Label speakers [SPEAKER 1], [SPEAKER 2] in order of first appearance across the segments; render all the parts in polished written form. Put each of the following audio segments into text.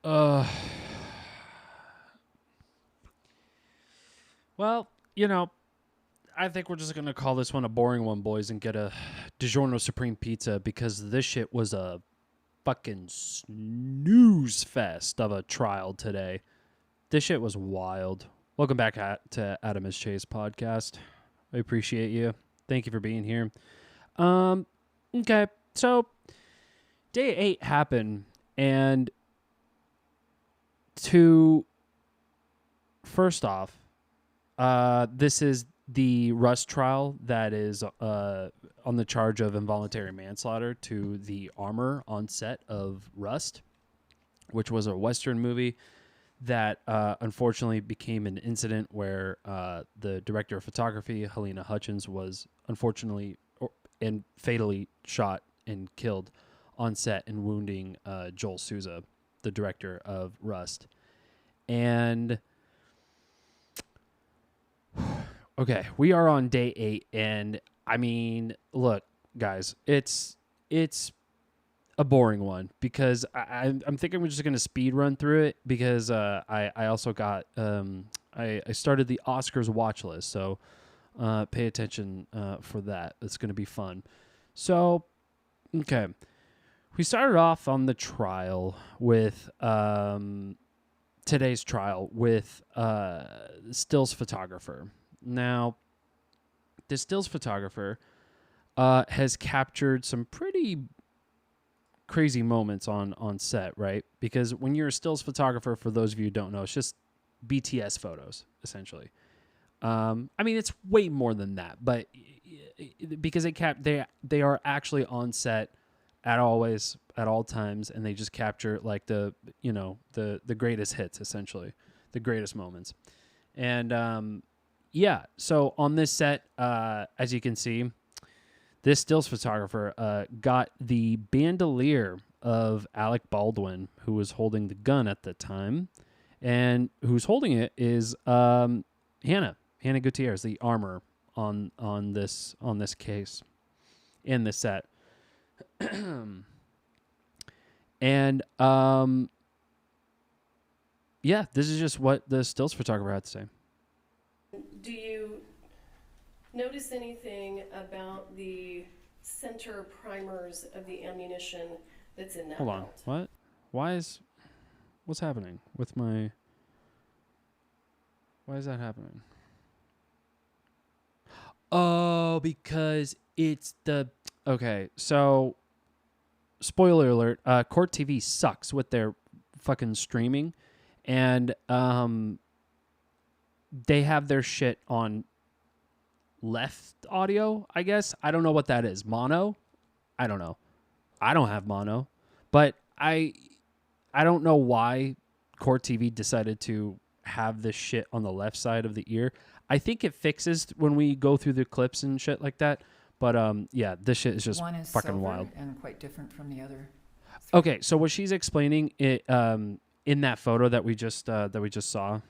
[SPEAKER 1] Uh, well, I think we're just going to call this one a boring one, boys, and get a DiGiorno Supreme Pizza because this shit was a fucking snooze fest of a trial today. This shit was wild. Welcome back to Adam S. Chase podcast. I appreciate you. Thank you for being here. Okay, so day 8 happened, and first off, this is the Rust trial that is on the charge of involuntary manslaughter to the armor on set of Rust, which was a Western movie that unfortunately became an incident where the director of photography, Helena Hutchins, was unfortunately and fatally shot and killed on set and wounding Joel Souza, the director of Rust. And okay, we are on day 8, and I mean, look, guys, it's a boring one because I'm thinking we're just gonna speed run through it because I also got I started the Oscars watch list, so pay attention for that. It's gonna be fun. So, okay, we started off on the trial with today's trial with stills photographer. Now, the stills photographer has captured some pretty crazy moments on set, right? Because when you're a stills photographer, for those of you who don't know, it's just BTS photos, essentially. I mean, it's way more than that, but because they are actually on set at all times, and they just capture like the greatest hits, essentially, the greatest moments. And yeah, so on this set, as you can see, this stills photographer got the bandolier of Alec Baldwin, who was holding the gun at the time, and who's holding it is Hannah Gutierrez, the armor on this case in the set. And yeah, this is just what the stills photographer had to say.
[SPEAKER 2] Do you notice anything about the center primers of the ammunition that's in that
[SPEAKER 1] Hold on.
[SPEAKER 2] belt?
[SPEAKER 1] What? What's happening with my... Why is that happening? Oh, because it's the... Okay, so... Spoiler alert, Court TV sucks with their fucking streaming. And they have their shit on left audio, I guess. I don't know what that is. Mono? I don't know. I don't have mono. But I don't know why Court TV decided to have this shit on the left side of the ear. I think it fixes when we go through the clips and shit like that. But yeah, this shit is just
[SPEAKER 3] One is
[SPEAKER 1] fucking
[SPEAKER 3] silver
[SPEAKER 1] wild.
[SPEAKER 3] And quite different from the other.
[SPEAKER 1] Okay, so what she's explaining it in that photo that we just saw,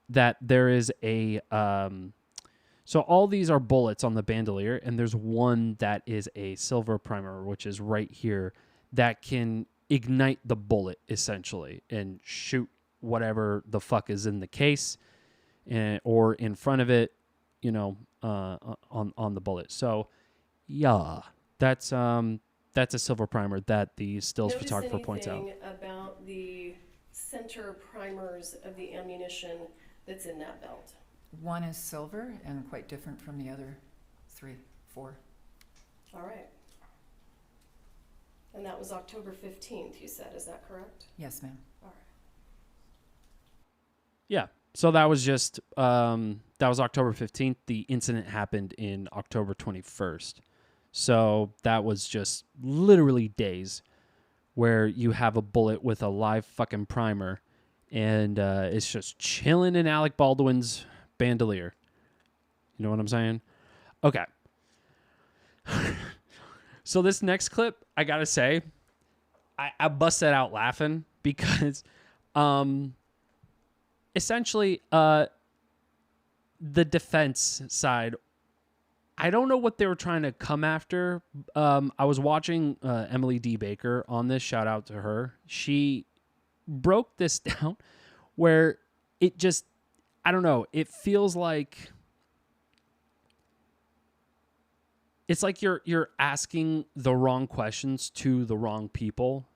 [SPEAKER 1] that there is a so all these are bullets on the bandolier, and there's one that is a silver primer, which is right here, that can ignite the bullet essentially and shoot whatever the fuck is in the case or in front of it, on the bullet. So yeah, that's a silver primer that the stills photographer points out.
[SPEAKER 2] Notice anything about the center primers of the ammunition that's in that belt?
[SPEAKER 3] One is silver and quite different from the other 3, 4.
[SPEAKER 2] All right. And that was October 15th, you said. Is that correct?
[SPEAKER 3] Yes, ma'am.
[SPEAKER 2] All right.
[SPEAKER 1] Yeah. So that was just that was October 15th. The incident happened in October 21st. So that was just literally days where you have a bullet with a live fucking primer, and it's just chilling in Alec Baldwin's bandolier. You know what I'm saying? Okay. So this next clip, I gotta say, I busted out laughing because essentially the defense side I don't know what they were trying to come after. I was watching Emily D. Baker on this. Shout out to her. She broke this down where it just, I don't know. It feels like it's like you're asking the wrong questions to the wrong people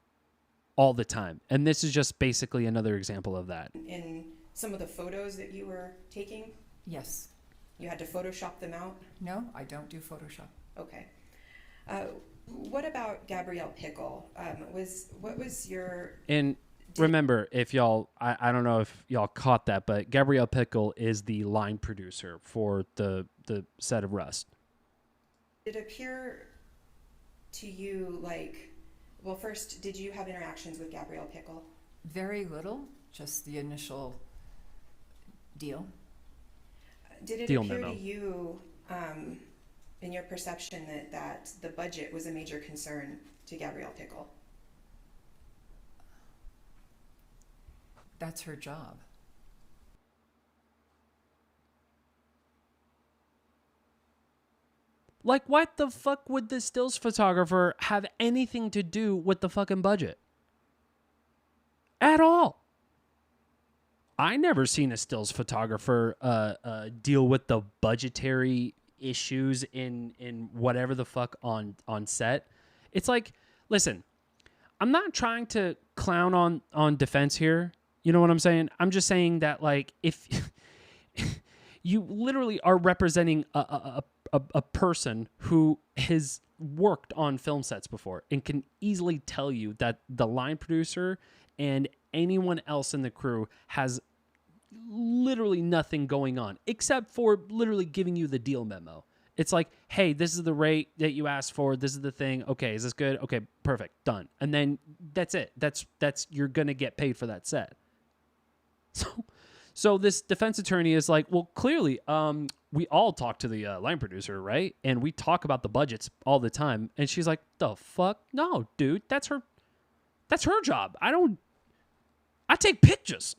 [SPEAKER 1] all the time. And this is just basically another example of that.
[SPEAKER 4] In some of the photos that you were taking,
[SPEAKER 3] Yes.
[SPEAKER 4] you had to Photoshop them out?
[SPEAKER 3] No, I don't do Photoshop.
[SPEAKER 4] Okay. What about Gabrielle Pickle? What was your...
[SPEAKER 1] And remember, if y'all, I don't know if y'all caught that, but Gabrielle Pickle is the line producer for the set of Rust.
[SPEAKER 4] Did it appear to you like... Well, first, did you have interactions with Gabrielle Pickle?
[SPEAKER 3] Very little, just the initial deal.
[SPEAKER 4] Did it
[SPEAKER 1] Deal
[SPEAKER 4] appear
[SPEAKER 1] memo.
[SPEAKER 4] to you, in your perception, that the budget was a major concern to Gabrielle Pickle?
[SPEAKER 3] That's her job.
[SPEAKER 1] Like, what the fuck would the stills photographer have anything to do with the fucking budget? At all. I never seen a stills photographer deal with the budgetary issues in whatever the fuck on set. It's like, listen, I'm not trying to clown on defense here. You know what I'm saying? I'm just saying that, like, if you literally are representing a person who has worked on film sets before and can easily tell you that the line producer and anyone else in the crew has literally nothing going on except for literally giving you the deal memo. It's like, hey, this is the rate that you asked for. This is the thing. Okay, is this good? Okay, perfect, done. And then that's it. That's you're gonna get paid for that set. So this defense attorney is like, well, clearly, we all talk to the line producer, right? And we talk about the budgets all the time. And she's like, the fuck? No, dude, that's her job. I take pictures.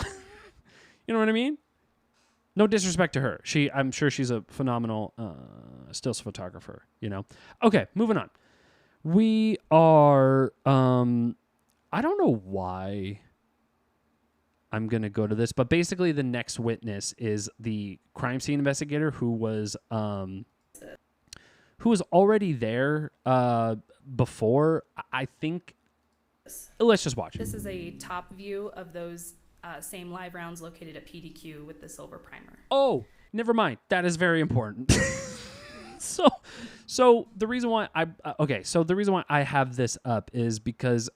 [SPEAKER 1] You know what I mean? No disrespect to her. I'm sure she's a phenomenal stills photographer, you know? Okay, moving on. We are, I don't know why I'm going to go to this, but basically the next witness is the crime scene investigator who was already there before. I think, let's just watch it.
[SPEAKER 5] This is a top view of those same live rounds located at PDQ with the silver primer.
[SPEAKER 1] Oh, never mind. That is very important. So the reason why I have this up is because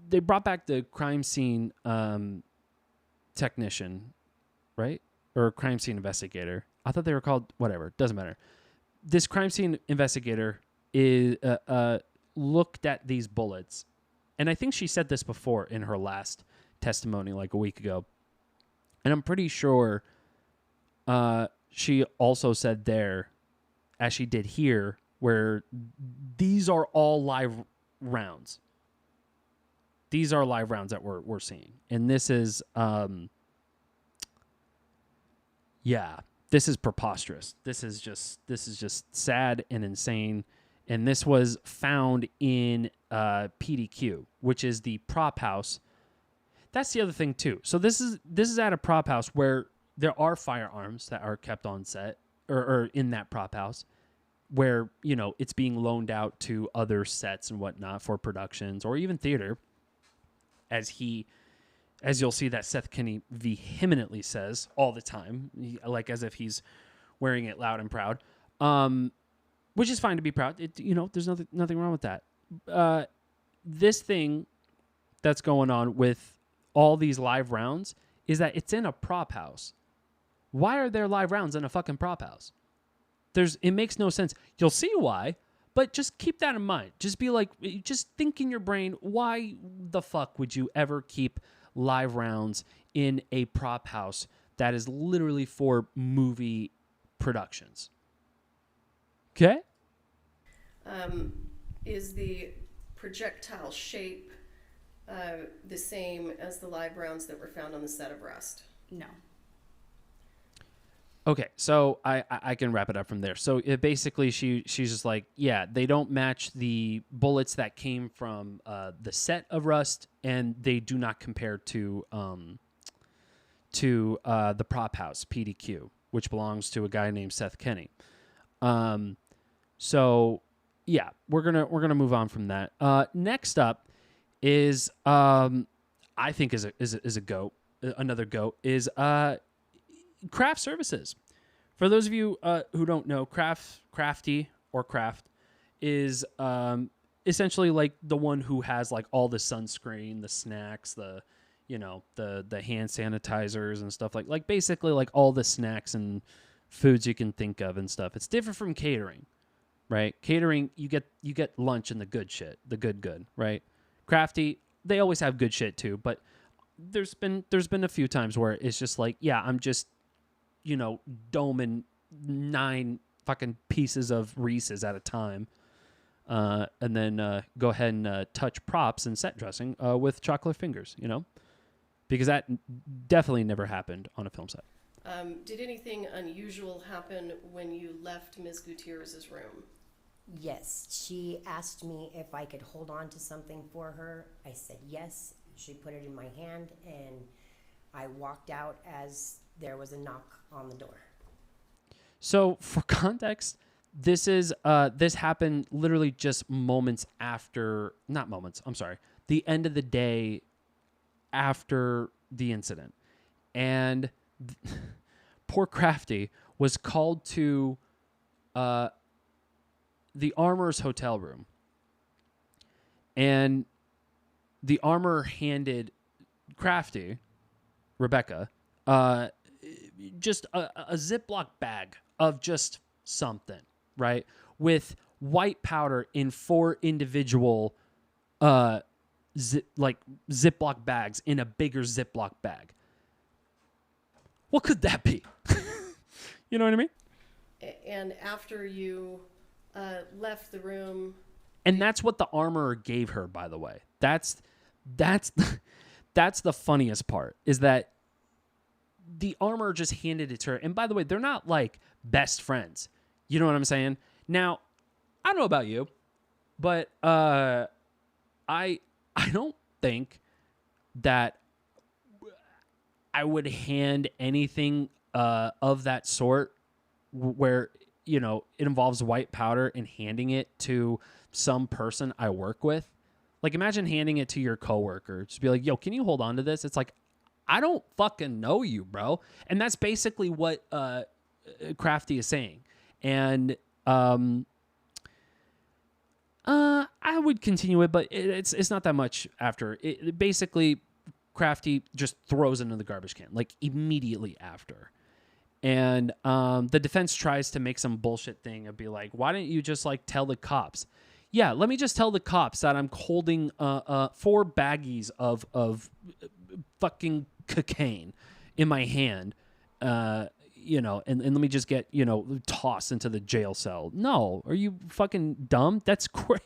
[SPEAKER 1] they brought back the crime scene technician, right? Or crime scene investigator. I thought they were called whatever. Doesn't matter. This crime scene investigator is looked at these bullets, and I think she said this before in her last testimony, like a week ago. And I'm pretty sure she also said there, as she did here, where these are all live rounds. These are live rounds that we're seeing. And this is, this is preposterous. This is just sad and insane. And this was found in PDQ, which is the prop house. That's the other thing too. So this is at a prop house where there are firearms that are kept on set or in that prop house, where, you know, it's being loaned out to other sets and whatnot for productions or even theater. As you'll see that Seth Kenney vehemently says all the time, like as if he's wearing it loud and proud, which is fine to be proud. There's nothing wrong with that. This thing that's going on with all these live rounds is that it's in a prop house. Why are there live rounds in a fucking prop house? It makes no sense. You'll see why. But just keep that in mind. Just be like, just think in your brain, why the fuck would you ever keep live rounds in a prop house that is literally for movie productions? Okay?
[SPEAKER 2] Is the projectile shape the same as the live rounds that were found on the set of Rust?
[SPEAKER 5] No.
[SPEAKER 1] Okay, so I can wrap it up from there. So basically, she's just like, yeah, they don't match the bullets that came from the set of Rust, and they do not compare to the prop house PDQ, which belongs to a guy named Seth Kenney. So yeah, we're gonna move on from that. Next up is I think is a goat. Another goat is craft services. For those of you who don't know, crafty or craft is essentially like the one who has like all the sunscreen, the snacks, the hand sanitizers and stuff like basically like all the snacks and foods you can think of and stuff. It's different from catering, right? Catering, you get lunch and the good shit, the good, right? Crafty, they always have good shit too, but there's been a few times where it's just like, yeah, I'm just doming 9 fucking pieces of Reese's at a time, and then go ahead and touch props and set dressing with chocolate fingers, because that definitely never happened on a film set.
[SPEAKER 2] Did anything unusual happen when you left Ms. Gutierrez's room?
[SPEAKER 6] Yes, she asked me if I could hold on to something for her. I said yes. She put it in my hand, and I walked out as there was a knock on the door.
[SPEAKER 1] So for context, this happened literally just the end of the day after the incident. And poor Crafty was called to the Armor's hotel room. And the Armor handed Crafty, Rebecca, just a Ziploc bag of just something, right? With white powder in 4 individual Ziploc bags in a bigger Ziploc bag. What could that be? You know what I mean?
[SPEAKER 2] And after you left the room...
[SPEAKER 1] And that's what the Armorer gave her, by the way. That's the funniest part, is that the Armorer just handed it to her. And by the way, they're not like best friends. You know what I'm saying? Now, I don't know about you, but I don't think that I would hand anything of that sort where, it involves white powder and handing it to some person I work with. Like, imagine handing it to your coworker. Just be like, yo, can you hold on to this? It's like, I don't fucking know you, bro. And that's basically what Crafty is saying. And I would continue it, but it's not that much after. It basically, Crafty just throws it into the garbage can, like immediately after. And the defense tries to make some bullshit thing and be like, why didn't you just like tell the cops? Yeah, let me just tell the cops that I'm holding 4 baggies of fucking cocaine in my hand, and let me just get, tossed into the jail cell. No, are you fucking dumb? That's great.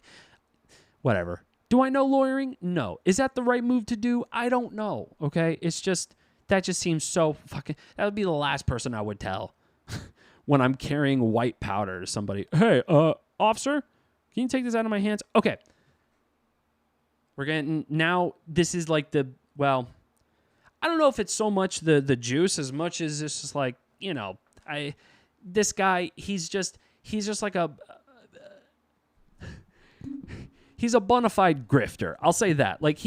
[SPEAKER 1] Whatever. Do I know lawyering? No. Is that the right move to do? I don't know, okay? It's just, that just seems so fucking, that would be the last person I would tell when I'm carrying white powder to somebody. Hey, officer, can you take this out of my hands? Okay. We're getting, now this is like I don't know if it's so much the juice as much as it's just like, this guy, he's just like he's a bona fide grifter. I'll say that. Like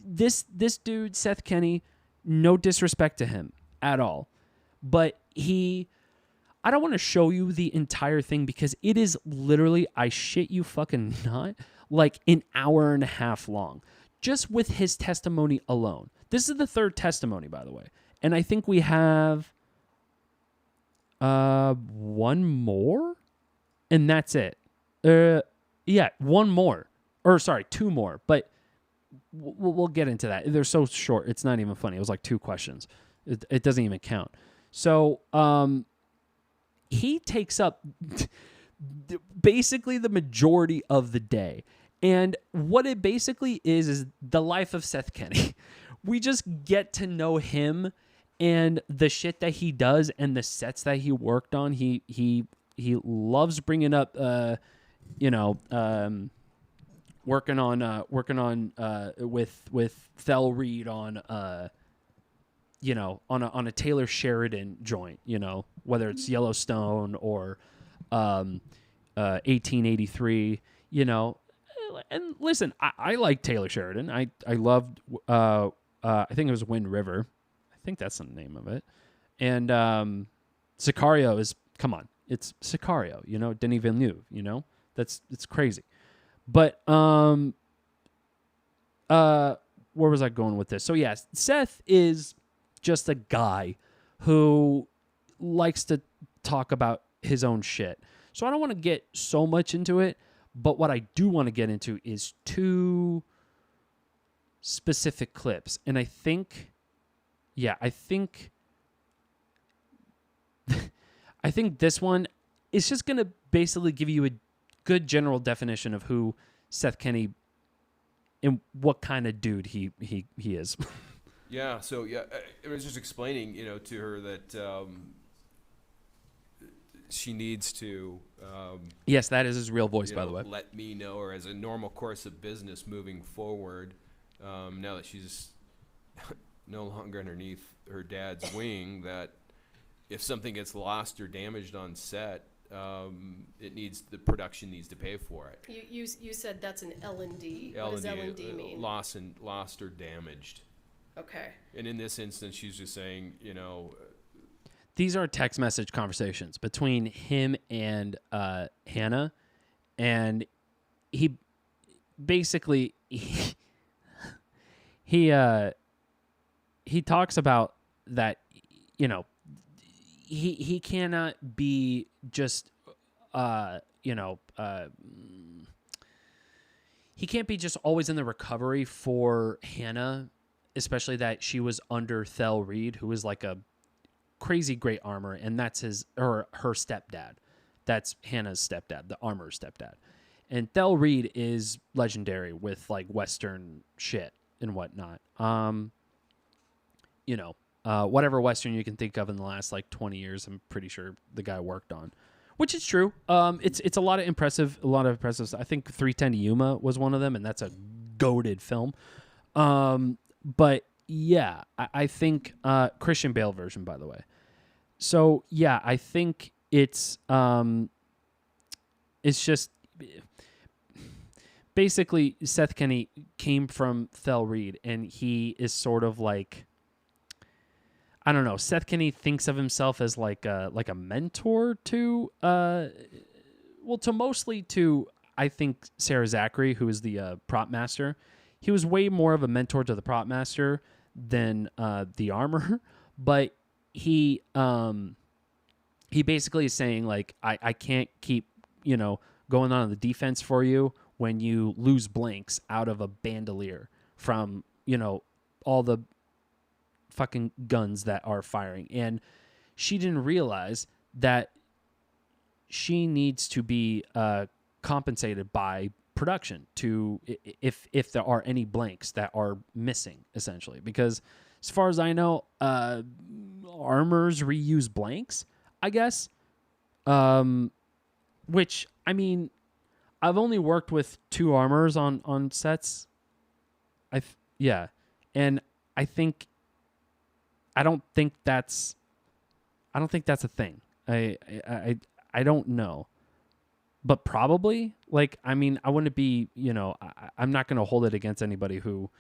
[SPEAKER 1] this dude, Seth Kenney, no disrespect to him at all, but I don't want to show you the entire thing because it is literally, I shit you fucking not, like an hour and a half long, just with his testimony alone. This is the 3rd testimony, by the way. And I think we have 1 more, and that's it. Yeah, 1 more. Or sorry, 2 more. But we'll get into that. They're so short, it's not even funny. It was like 2 questions. It doesn't even count. So, he takes up basically the majority of the day. And what it basically is the life of Seth Kenney. We just get to know him And the shit that he does and the sets that he worked on, he loves bringing up, working on with Thel Reed on on a Taylor Sheridan joint, whether it's Yellowstone or 1883, and listen, I like Taylor Sheridan. I loved I think it was Wind River. I think that's the name of it. And Sicario is, come on, it's Sicario, Denis Villeneuve, it's crazy. But where was I going with this? So yes, Seth is just a guy who likes to talk about his own shit. So I don't want to get so much into it, but what I do want to get into is 2 specific clips. And I think I think this one is just going to basically give you a good general definition of who Seth Kenney and what kind of dude he is.
[SPEAKER 7] Yeah, so I was just explaining, to her that she needs to
[SPEAKER 1] Yes, that is his real voice, by the way.
[SPEAKER 7] let me know, or as a normal course of business moving forward, now that she's no longer underneath her dad's wing, that if something gets lost or damaged on set, the production needs to pay for it.
[SPEAKER 2] You said that's an L&D. What does L&D mean?
[SPEAKER 7] Lost or damaged.
[SPEAKER 2] Okay.
[SPEAKER 7] And in this instance, she's just saying,
[SPEAKER 1] These are text message conversations between him and Hannah, and he basically he talks about that, he cannot be just he can't be just always in the recovery for Hannah, especially that she was under Thel Reed, who is like a crazy great armor, and that's her stepdad. That's Hannah's stepdad, the armorer's stepdad. And Thel Reed is legendary with like Western shit and whatnot. Whatever Western you can think of in the last like 20 years, I'm pretty sure the guy worked on, which is true. It's a lot of impressive. I think 310 to Yuma was one of them, and that's a goated film. But yeah, I think Christian Bale version, by the way. So yeah, I think it's just basically Seth Kenney came from Thel Reed, and he is sort of like, I don't know. Seth Kenney thinks of himself as like a mentor to mostly to I think Sarah Zachary, who is the prop master. He was way more of a mentor to the prop master than the armor, but he basically is saying like I can't keep going on the defense for you when you lose blanks out of a bandolier from all the fucking guns that are firing. And she didn't realize that she needs to be compensated by production to if there are any blanks that are missing, essentially, because as far as I know, armors reuse blanks, I guess, which I mean, I've only worked with 2 armors on sets. And I don't think that's a thing. I don't know. But probably, like, I mean, I wouldn't be, I'm not going to hold it against anybody who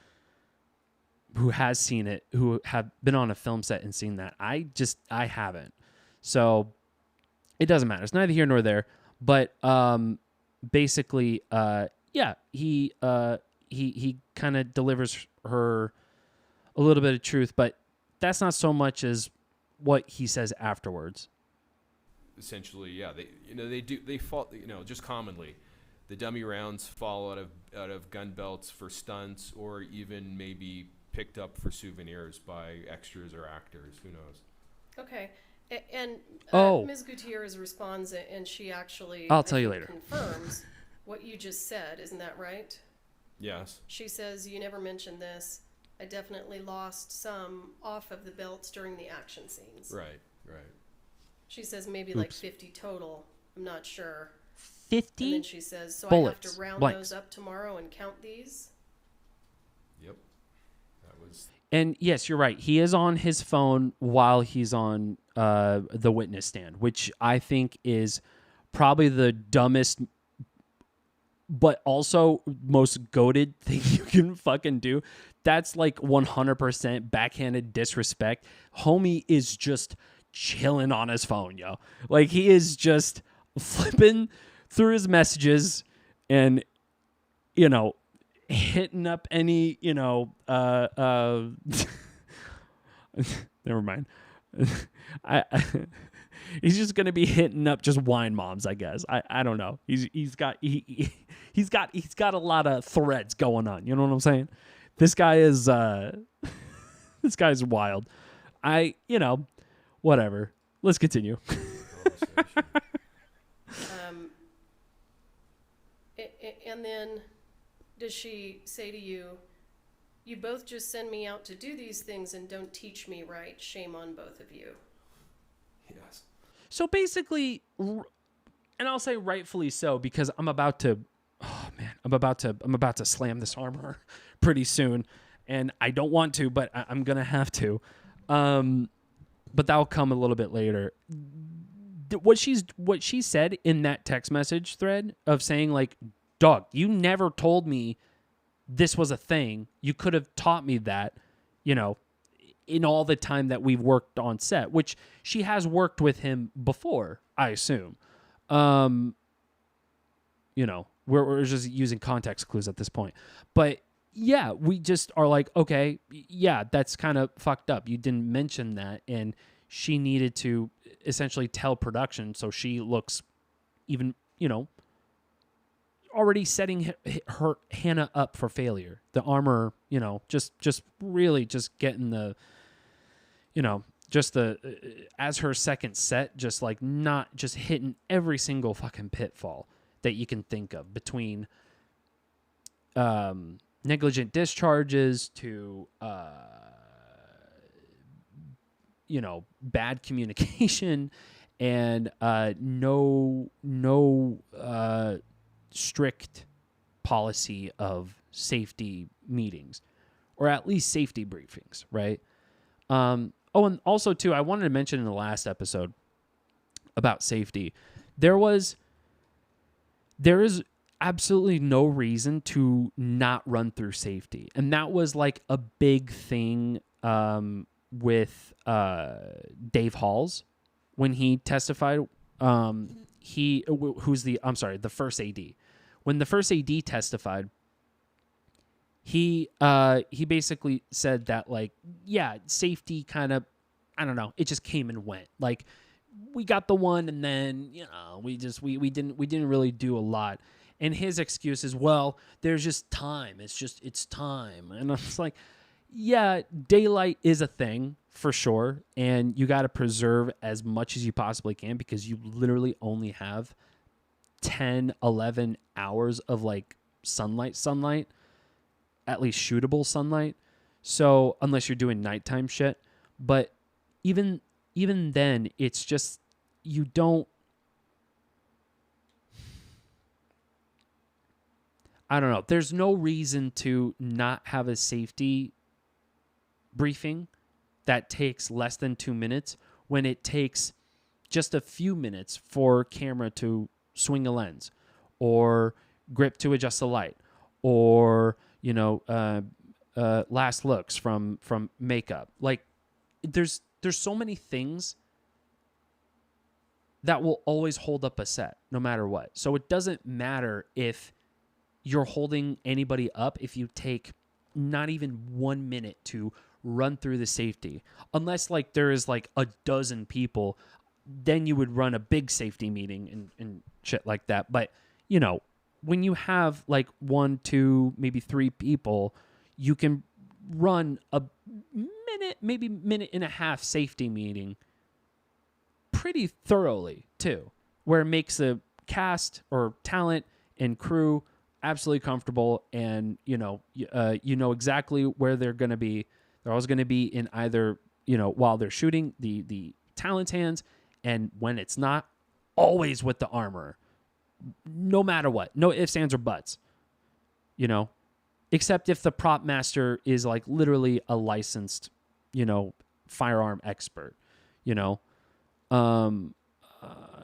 [SPEAKER 1] has seen it, who have been on a film set and seen that. I haven't. So it doesn't matter. It's neither here nor there. But basically, he kind of delivers her a little bit of truth, but that's not so much as what he says afterwards.
[SPEAKER 7] Essentially, yeah, they fall, just commonly, the dummy rounds fall out of gun belts for stunts, or even maybe picked up for souvenirs by extras or actors. Who knows?
[SPEAKER 2] Okay. And Ms. Gutierrez responds, and she actually
[SPEAKER 1] I'll tell you later.
[SPEAKER 2] Confirms what you just said. Isn't that right?
[SPEAKER 7] Yes.
[SPEAKER 2] She says, you never mentioned this. I definitely lost some off of the belts during the action scenes.
[SPEAKER 7] Right.
[SPEAKER 2] She says maybe like
[SPEAKER 1] Oops.
[SPEAKER 2] 50 total. I'm not sure. And
[SPEAKER 1] 50
[SPEAKER 2] then she says, so I
[SPEAKER 1] bullets,
[SPEAKER 2] have to round
[SPEAKER 1] blanks.
[SPEAKER 2] those up tomorrow and count these.
[SPEAKER 7] Yep. That was.
[SPEAKER 1] And yes, you're right. He is on his phone while he's on the witness stand, which I think is probably the dumbest, but also most goated thing you can fucking do. That's like 100% backhanded disrespect. Homie is just chilling on his phone, yo. Like, he is just flipping through his messages and, you know, hitting up any, you know, never mind. He's just gonna be hitting up just wine moms, I guess. I don't know. He's got a lot of threads going on. You know what I'm saying? This guy is this guy's wild. Whatever. Let's continue.
[SPEAKER 2] And then does she say to you, you both just send me out to do these things and don't teach me right. Shame on both of you.
[SPEAKER 7] Yes.
[SPEAKER 1] So basically, and I'll say rightfully so, because I'm about to slam this armor pretty soon, and I don't want to, but I'm gonna have to. But that'll come a little bit later. What she said in that text message thread of saying, like, dog, you never told me this was a thing. You could have taught me that, in all the time that we've worked on set, which she has worked with him before, I assume. We're just using context clues at this point. But yeah, we just are like, okay, yeah, that's kind of fucked up. You didn't mention that, and she needed to essentially tell production, so she looks even, already setting her Hannah up for failure. The armor, just really just getting the, just the as her second set, just like not just hitting every single fucking pitfall that you can think of, between negligent discharges to bad communication and no strict policy of safety meetings, or at least safety briefings, right? And also too, I wanted to mention in the last episode about safety, there is absolutely no reason to not run through safety. And that was like a big thing with Dave Halls when he testified. The first AD. When the first AD testified, he basically said that, like, yeah, safety kind of, I don't know, it just came and went. Like, we got the one, and then we didn't really do a lot. And his excuse is, well, there's just time. It's time. And I was like, yeah, daylight is a thing for sure, and you got to preserve as much as you possibly can, because you literally only have 10, 11 hours of like sunlight, at least shootable sunlight. So unless you're doing nighttime shit, but even then, it's just, you don't, I don't know. There's no reason to not have a safety briefing that takes less than 2 minutes when it takes just a few minutes for camera to swing a lens, or grip to adjust the light, or last looks from makeup. Like, there's so many things that will always hold up a set no matter what. So it doesn't matter if you're holding anybody up if you take not even 1 minute to run through the safety, unless like there is like a dozen people, then you would run a big safety meeting and shit like that. But when you have like 1, 2, maybe 3 people, you can run a minute, maybe minute and a half safety meeting pretty thoroughly too, where it makes the cast or talent and crew absolutely comfortable, and you know exactly where they're going to be. They're always going to be in either, while they're shooting the talent's hands, and when it's not, always with the armor, no matter what. No ifs, ands, or buts. Except if the prop master is like literally a licensed, firearm expert.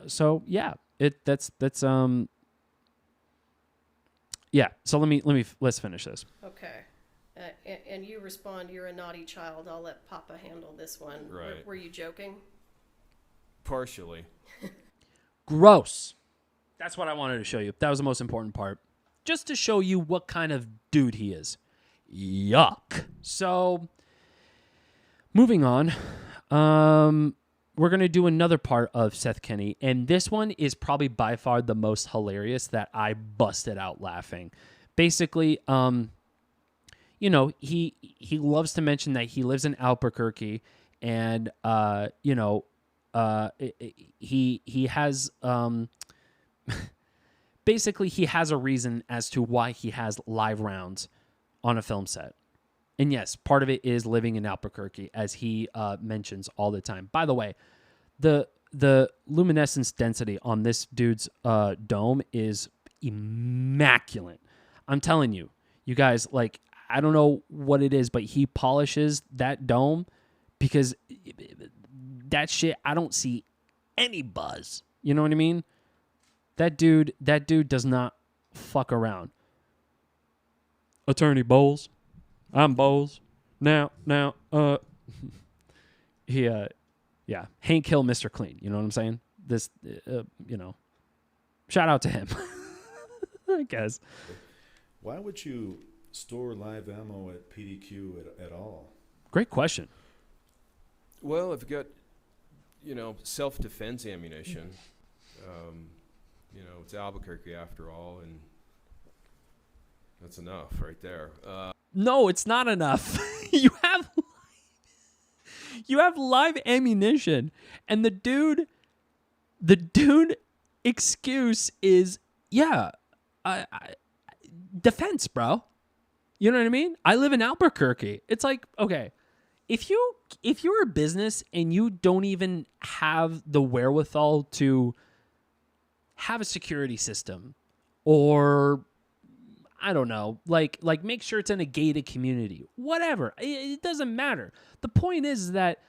[SPEAKER 1] So yeah, yeah. So let's finish this.
[SPEAKER 2] Okay. And you respond, you're a naughty child. I'll let Papa handle this one.
[SPEAKER 7] Right.
[SPEAKER 2] Were you joking?
[SPEAKER 7] Partially.
[SPEAKER 1] Gross. That's what I wanted to show you. That was the most important part. Just to show you what kind of dude he is. Yuck. So, moving on. We're going to do another part of Seth Kenney, and this one is probably by far the most hilarious that I busted out laughing. Basically, he loves to mention that he lives in Albuquerque, and he has basically he has a reason as to why he has live rounds on a film set. And yes, part of it is living in Albuquerque, as he mentions all the time. By the way, the luminescence density on this dude's dome is immaculate. I'm telling you, you guys, like, I don't know what it is, but he polishes that dome because that shit, I don't see any buzz. You know what I mean? That dude does not fuck around. Attorney Bowles. I'm Bowles. Now, yeah, Hank Hill, Mr. Clean. You know what I'm saying? This, shout out to him, I guess.
[SPEAKER 8] Why would you store live ammo at PDQ at all?
[SPEAKER 1] Great question.
[SPEAKER 7] Well, if you got, self-defense ammunition, it's Albuquerque after all, and that's enough right there.
[SPEAKER 1] No, it's not enough. You have live ammunition, and the dude excuse is, defense, bro. You know what I mean? I live in Albuquerque. It's like, okay, if you're a business and you don't even have the wherewithal to have a security system, or I don't know, like make sure it's in a gated community, whatever. It doesn't matter. The point is that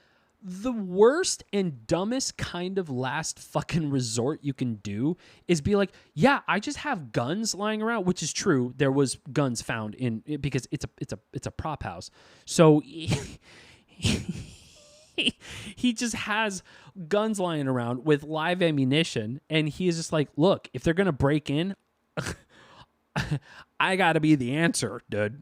[SPEAKER 1] the worst and dumbest kind of last fucking resort you can do is be like, yeah, I just have guns lying around, which is true. There was guns found in, because it's a prop house. So he just has guns lying around with live ammunition, and he is just like, look, if they're gonna break in, I gotta be the answer, dude.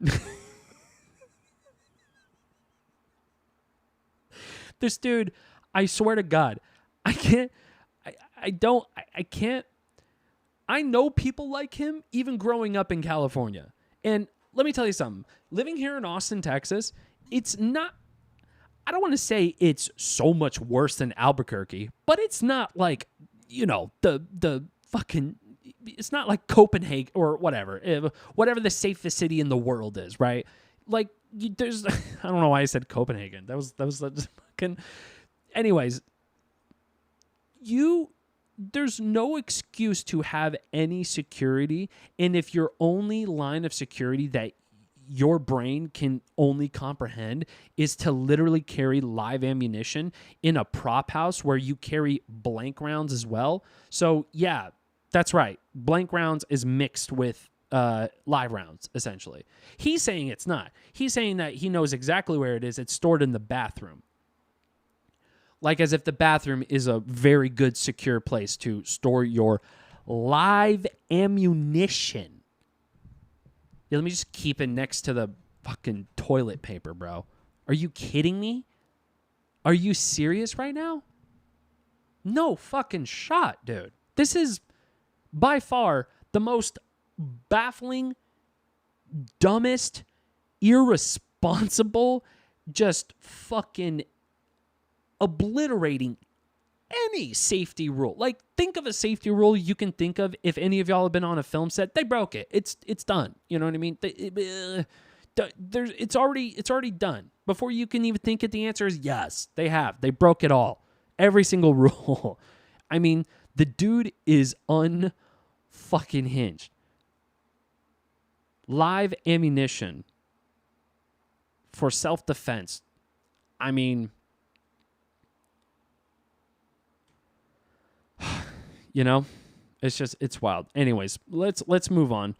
[SPEAKER 1] This dude, I swear to God, I can't. I know people like him, even growing up in California. And let me tell you something. Living here in Austin, Texas, it's not, I don't want to say it's so much worse than Albuquerque, but it's not like, the fucking, it's not like Copenhagen or whatever the safest city in the world is, right? Like, there's, I don't know why I said Copenhagen. That was just fucking, anyways, there's no excuse to have any security. And if your only line of security that your brain can only comprehend is to literally carry live ammunition in a prop house where you carry blank rounds as well. So yeah, that's right. Blank rounds is mixed with live rounds, essentially. He's saying it's not. He's saying that he knows exactly where it is. It's stored in the bathroom. Like as if the bathroom is a very good, secure place to store your live ammunition. Yeah, let me just keep it next to the fucking toilet paper, bro. Are you kidding me? Are you serious right now? No fucking shot, dude. This is by far the most baffling, dumbest, irresponsible, just fucking obliterating any safety rule. Like, think of a safety rule you can think of. If any of y'all have been on a film set, they broke it. It's done. You know what I mean? It's already done. Before you can even think it, the answer is yes. They have. They broke it all. Every single rule. I mean, the dude is unfucking hinged. Live ammunition for self-defense. I mean, you know, it's wild. Anyways, let's move on.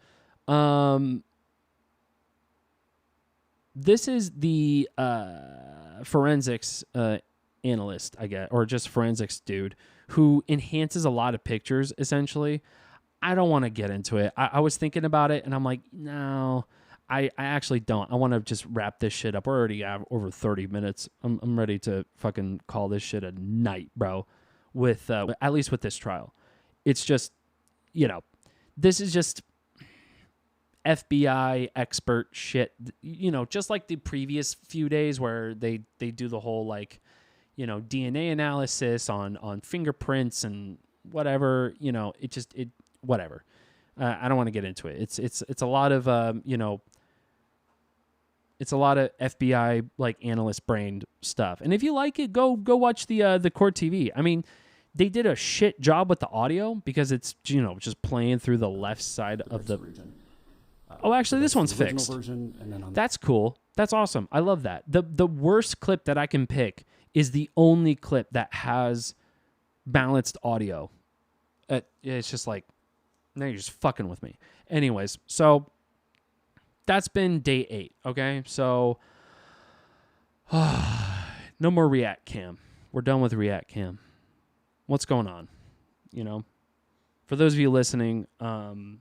[SPEAKER 1] This is the forensics analyst, I guess, or just forensics dude who enhances a lot of pictures, essentially. I don't want to get into it. I was thinking about it, and I'm like, no, I actually don't. I want to just wrap this shit up. We're already at over 30 minutes. I'm ready to fucking call this shit a night, bro, with at least with this trial. It's just, you know, this is just FBI expert shit, you know, just like the previous few days where they do the whole, like, you know, DNA analysis on fingerprints and whatever, you know, whatever. I don't want to get into it. It's a lot of, you know, it's a lot of FBI like analyst brained stuff. And if you like it, go watch the Court TV. I mean, they did a shit job with the audio because it's, you know, just playing through the left side of the region. Oh, actually, this one's fixed. Version, and then that's cool. That's awesome. I love that. The worst clip that I can pick is the only clip that has balanced audio. It's just like, now you're just fucking with me. Anyways, so that's been day 8, okay? So, no more React Cam. We're done with React Cam. What's going on? You know? For those of you listening and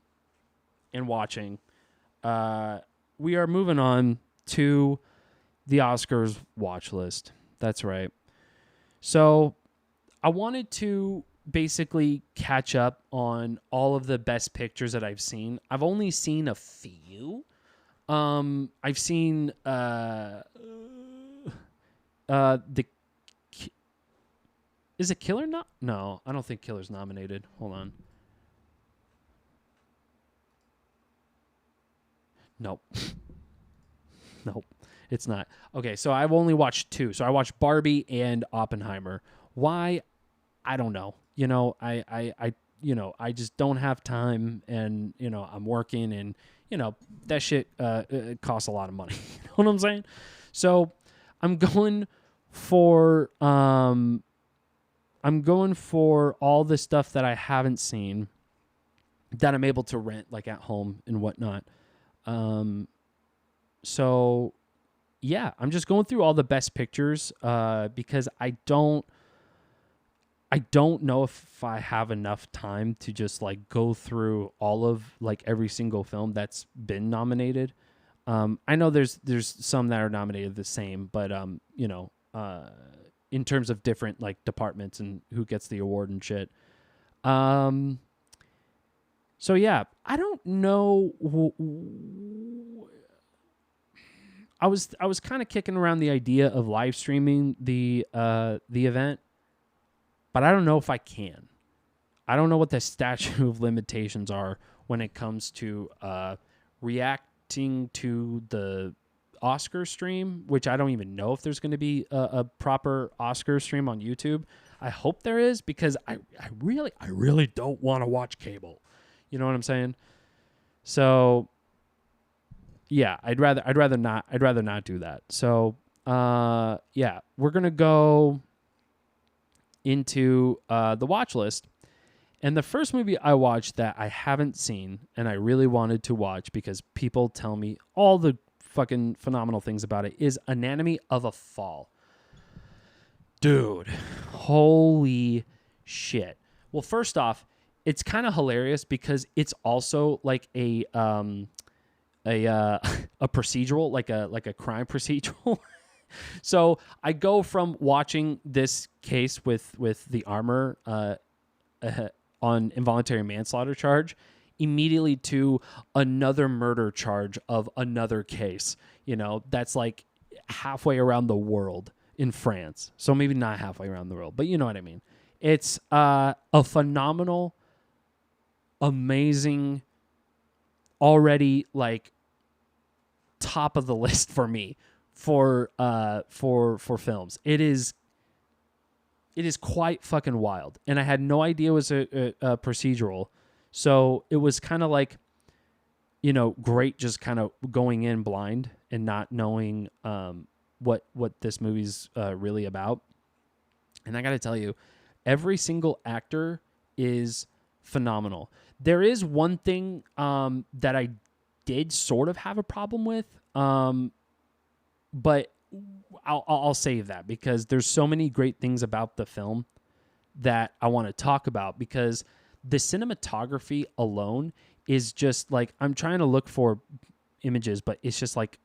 [SPEAKER 1] watching, we are moving on to the Oscars watch list. That's right. So I wanted to basically catch up on all of the best pictures that I've seen. I've only seen a few. I've seen is it Killer not? No, I don't think Killer's nominated. Hold on. Nope. Nope, it's not. Okay, so I've only watched 2. So I watched Barbie and Oppenheimer. Why? I don't know. You know, I you know, I just don't have time, and, you know, I'm working, and, you know, that shit it costs a lot of money. You know what I'm saying? So I'm going for all the stuff that I haven't seen that I'm able to rent, like, at home and whatnot. So yeah, I'm just going through all the best pictures, because I don't know if I have enough time to just, like, go through all of, like, every single film that's been nominated. I know there's some that are nominated the same, but, you know, in terms of different, like, departments and who gets the award and shit. So yeah, I don't know. I was kind of kicking around the idea of live streaming the event, but I don't know if I can. I don't know what the statute of limitations are when it comes to reacting to the Oscar stream, which I don't even know if there's going to be a proper Oscar stream on YouTube. I hope there is, because I really don't want to watch cable. You know what I'm saying? So yeah, I'd rather not do that. So yeah, we're gonna go into the watch list. And the first movie I watched that I haven't seen and I really wanted to watch because people tell me all the fucking phenomenal things about it is Anatomy of a Fall. Dude, holy shit. Well, first off, it's kind of hilarious because it's also like a procedural, like a crime procedural. So I go from watching this case with the armor on involuntary manslaughter charge immediately to another murder charge of another case, you know, that's like halfway around the world in France. So maybe not halfway around the world, but you know what I mean. It's a phenomenal, amazing, already like top of the list for me for films. It is quite fucking wild, and I had no idea it was a procedural, so it was kind of like, great just kind of going in blind and not knowing what this movie's really about. And I got to tell you, every single actor is phenomenal. There is one thing that I did sort of have a problem with, but I'll save that because there's so many great things about the film that I want to talk about, because the cinematography alone is just like, I'm trying to look for images, but it's just like,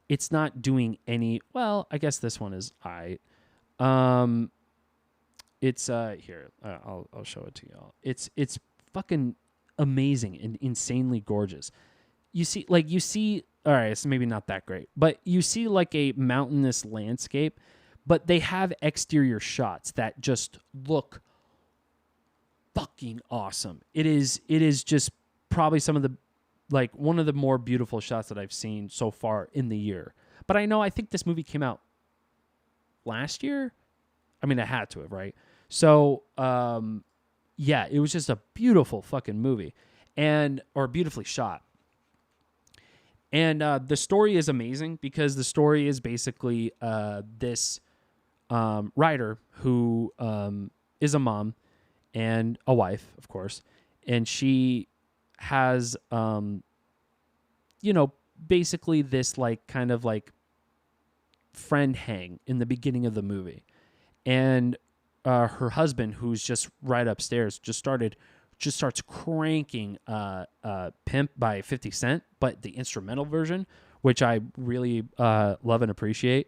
[SPEAKER 1] it's not doing any, well, I guess this one is it's here, I'll show it to y'all. It's fucking amazing and insanely gorgeous. You see, all right, so maybe not that great, but you see like a mountainous landscape, but they have exterior shots that just look fucking awesome. It is just probably some of the, like, one of the more beautiful shots that I've seen so far in the year. But I think this movie came out last year. I mean, it had to have, right? So, yeah, it was just a beautiful fucking movie, or beautifully shot. And the story is amazing because the story is basically this writer who is a mom and a wife, of course, and she has, basically this like kind of like friend hang in the beginning of the movie, and her husband, who's just right upstairs, just starts cranking Pimp by 50 Cent, but the instrumental version, which I really love and appreciate,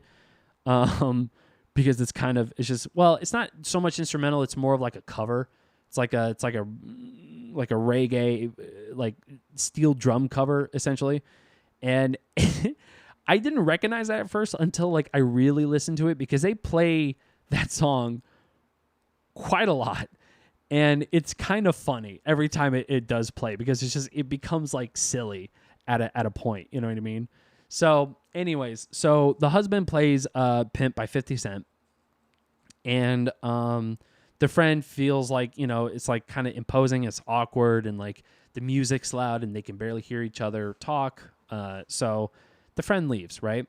[SPEAKER 1] because it's not so much instrumental, it's more of like a cover. It's like a reggae, like steel drum cover, essentially. And I didn't recognize that at first until like I really listened to it, because they play that song quite a lot. And it's kind of funny every time it does play, because it becomes like silly at a point, you know what I mean? So anyways, the husband plays Pimp by 50 Cent, and the friend feels like, it's like kind of imposing, it's awkward, and like the music's loud and they can barely hear each other talk. So the friend leaves, right?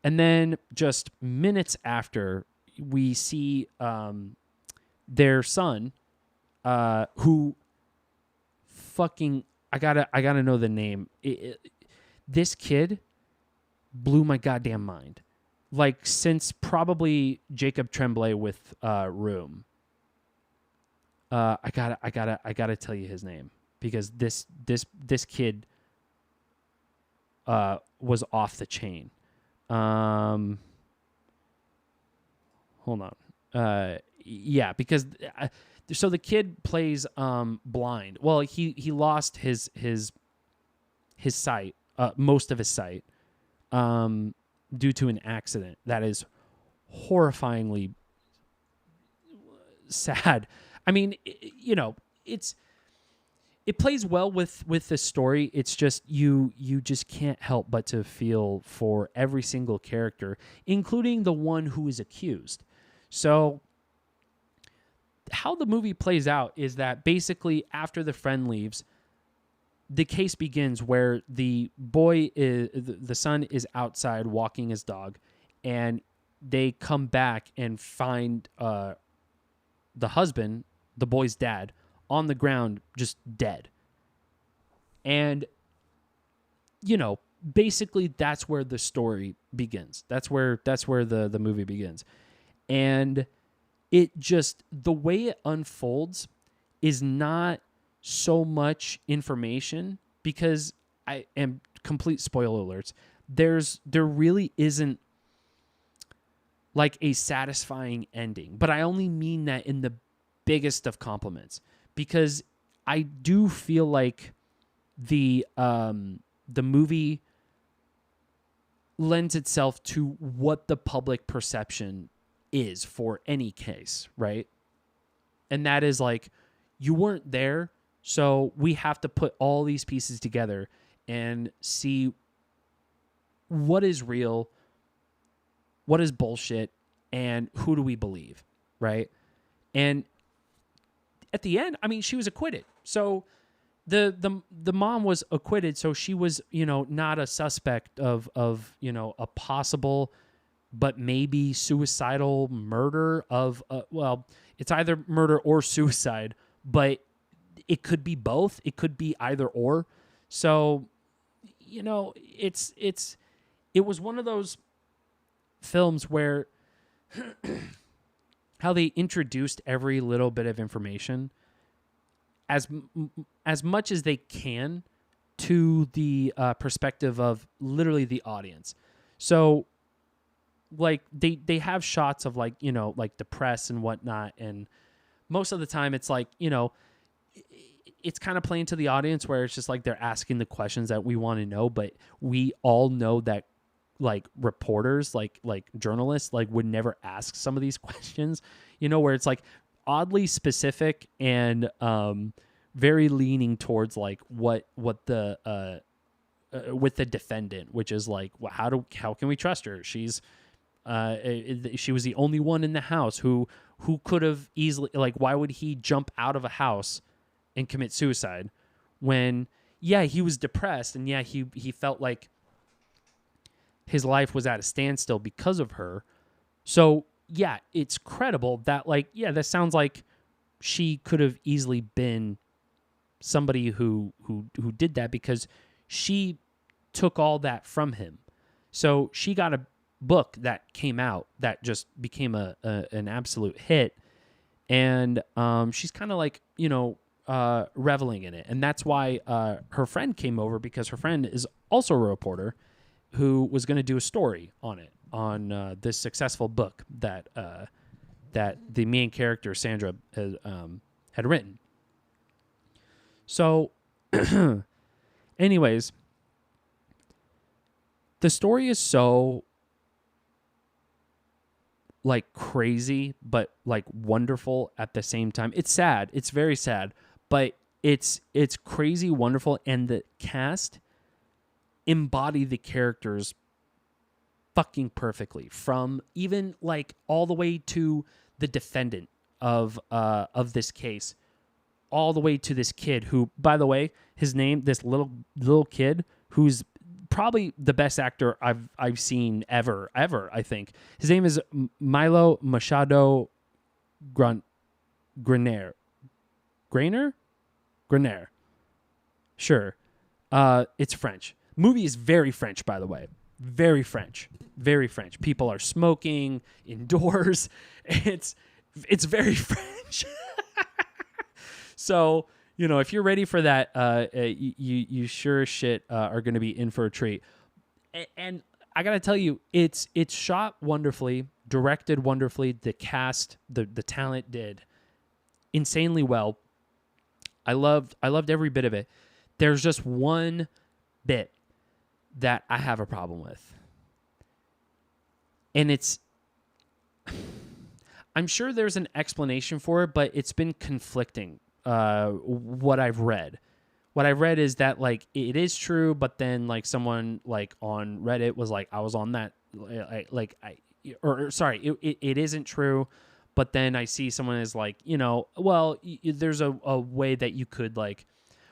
[SPEAKER 1] And then just minutes after, we see their son, who fucking, I gotta know the name. This kid blew my goddamn mind. Like, since probably Jacob Tremblay with Room. I gotta tell you his name, because this kid was off the chain. Hold on. Yeah, because so the kid plays blind. Well, he lost his sight, most of his sight, due to an accident that is horrifyingly sad. I mean, it plays well with the story. It's just you just can't help but to feel for every single character, including the one who is accused. So how the movie plays out is that basically after the friend leaves, the case begins where the son is outside walking his dog, and they come back and find the husband, the boy's dad, on the ground, just dead. And, basically that's where the story begins. That's where the movie begins. And it just, the way it unfolds is not so much information, because I am complete spoiler alerts. There really isn't like a satisfying ending, but I only mean that in the biggest of compliments, because I do feel like the movie lends itself to what the public perception is for any case, right? And that is like, you weren't there, so we have to put all these pieces together and see what is real, what is bullshit, and who do we believe, right? And at the end, I mean, she was acquitted. So the mom was acquitted, so she was, not a suspect of a possible but maybe suicidal murder of it's either murder or suicide, but it could be both. It could be either or. So, it was one of those films where how they introduced every little bit of information as much as they can to the perspective of literally the audience. So, like, they have shots of, like, like the press and whatnot, and most of the time it's like, it's kind of playing to the audience where it's just like they're asking the questions that we want to know, but we all know that, like, reporters, like journalists, like, would never ask some of these questions, where it's like oddly specific and very leaning towards like what the with the defendant, which is like, well, how can we trust her? She was the only one in the house who could have easily, like, why would he jump out of a house and commit suicide when, yeah, he was depressed, and yeah, he felt like his life was at a standstill because of her. So yeah, it's credible that, like, yeah, that sounds like she could have easily been somebody who did that, because she took all that from him. So she got a book that came out that just became an absolute hit, and she's kind of like, reveling in it. And that's why her friend came over, because her friend is also a reporter who was going to do a story on it, on this successful book that the main character Sandra had written. So anyways, the story is so, like, crazy, but, like, wonderful at the same time. It's sad. It's very sad, but it's crazy wonderful, and the cast embody the characters fucking perfectly, from even, like, all the way to the defendant of this case, all the way to this kid who, by the way, his name, this little kid who's probably the best actor I've seen ever, I think. His name is Milo Machado Graner. Sure. It's French. Movie is very French, by the way. Very French. Very French. People are smoking indoors. It's very French. So, if you're ready for that, you sure as shit are going to be in for a treat. And I got to tell you, it's shot wonderfully, directed wonderfully. The cast, the talent did insanely well. I loved every bit of it. There's just one bit that I have a problem with. And I'm sure there's an explanation for it, but it's been conflicting. What I've read is that, like, it is true, but then, like, someone, like, on Reddit was like, I was on that, it isn't true, but then I see someone is like, there's a way that you could, like,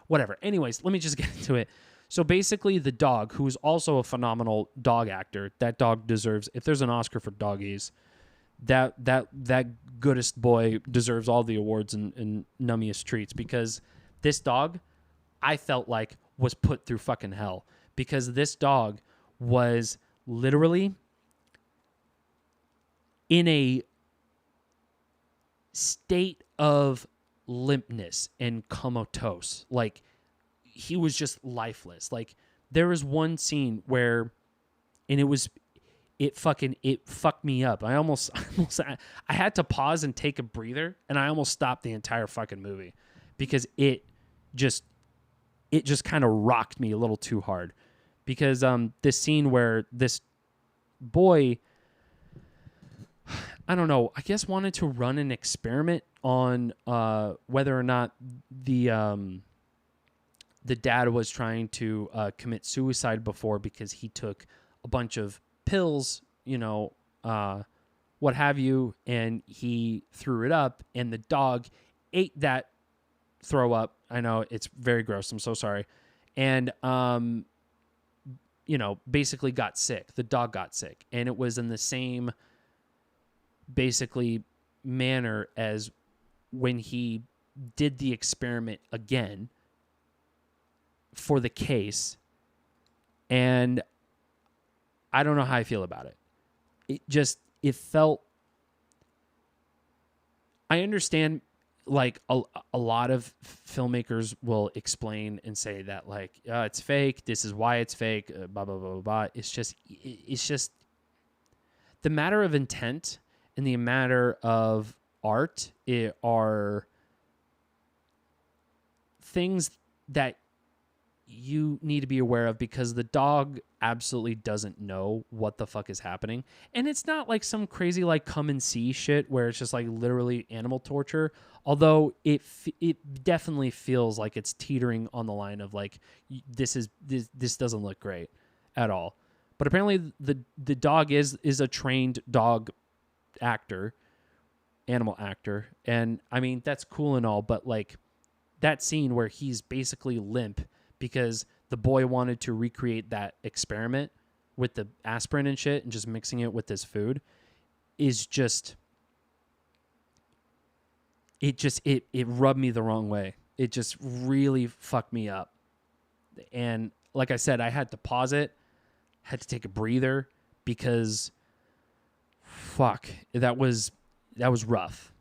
[SPEAKER 1] whatever. Anyways, let me just get into it. So basically, the dog, who is also a phenomenal dog actor, that dog deserves, if there's an Oscar for doggies, that goodest boy deserves all the awards and nummiest treats, because this dog, I felt like, was put through fucking hell, because this dog was literally in a state of limpness and comatose. Like, he was just lifeless. Like, there was one scene where, and it fucked me up. I almost I had to pause and take a breather, and I almost stopped the entire fucking movie, because it just kind of rocked me a little too hard, because this scene where this boy, I don't know, I guess wanted to run an experiment on whether or not the dad was trying to commit suicide before because he took a bunch of pills, what have you, and he threw it up, and the dog ate that throw up. I know it's very gross. I'm so sorry. And, basically got sick. The dog got sick. And it was in the same, basically, manner as when he did the experiment again for the case. And I don't know how I feel about it. It felt, I understand, like a lot of filmmakers will explain and say that like, it's fake. This is why it's fake. Blah, blah, blah, blah, blah. It's just the matter of intent and the matter of art are things that you need to be aware of, because the dog absolutely doesn't know what the fuck is happening. And it's not like some crazy like come and see shit where it's just like literally animal torture, although it definitely feels like it's teetering on the line of like this doesn't look great at all. But apparently the dog is a trained dog actor, animal actor, and I mean that's cool and all, but like that scene where he's basically limp because the boy wanted to recreate that experiment with the aspirin and shit and just mixing it with his food is just, it rubbed me the wrong way. It just really fucked me up. And like I said, I had to pause it, had to take a breather, because fuck, that was rough.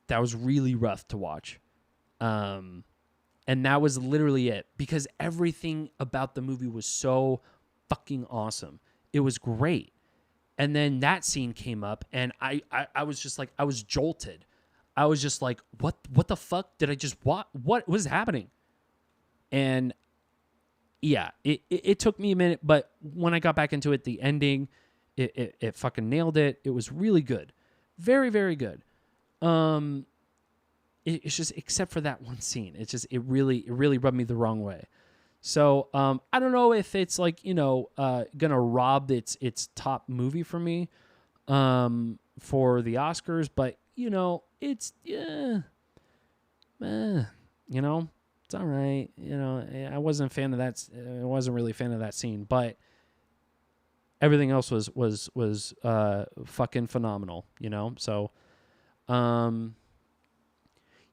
[SPEAKER 1] That was really rough to watch. And that was literally it, because everything about the movie was so fucking awesome. It was great. And then that scene came up, and I was just like, I was jolted. I was just like, what the fuck did I just watch? What was happening? And yeah, it took me a minute, but when I got back into it, the ending, it fucking nailed it. It was really good. Very, very good. It's just, except for that one scene, it really rubbed me the wrong way. So I don't know if it's like, gonna rob its top movie for me for the Oscars, but it's it's all right. I wasn't a fan of that. I wasn't really a fan of that scene, but everything else was fucking phenomenal. So.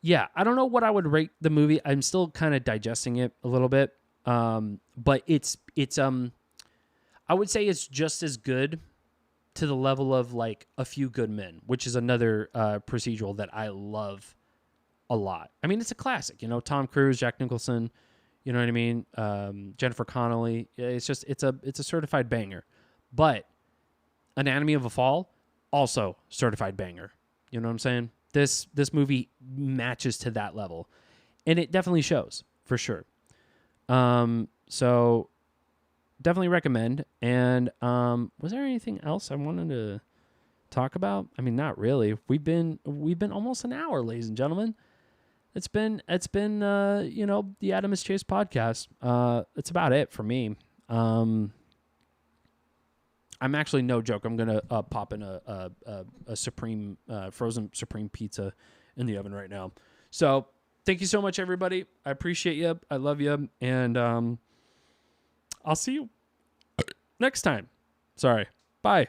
[SPEAKER 1] Yeah, I don't know what I would rate the movie. I'm still kind of digesting it a little bit. But it's I would say it's just as good to the level of like A Few Good Men, which is another procedural that I love a lot. I mean, it's a classic, Tom Cruise, Jack Nicholson, you know what I mean? Jennifer Connelly. It's a certified banger. But Anatomy of a Fall, also certified banger. You know what I'm saying? This movie matches to that level, and it definitely shows for sure. So definitely recommend. And was there anything else I wanted to talk about? I mean, not really. We've been almost an hour, ladies and gentlemen. It's been the Adam is Chase podcast. That's about it for me. I'm actually, no joke, I'm gonna pop in a supreme frozen supreme pizza in the oven right now. So thank you so much, everybody. I appreciate you. I love you, and I'll see you next time. Sorry. Bye.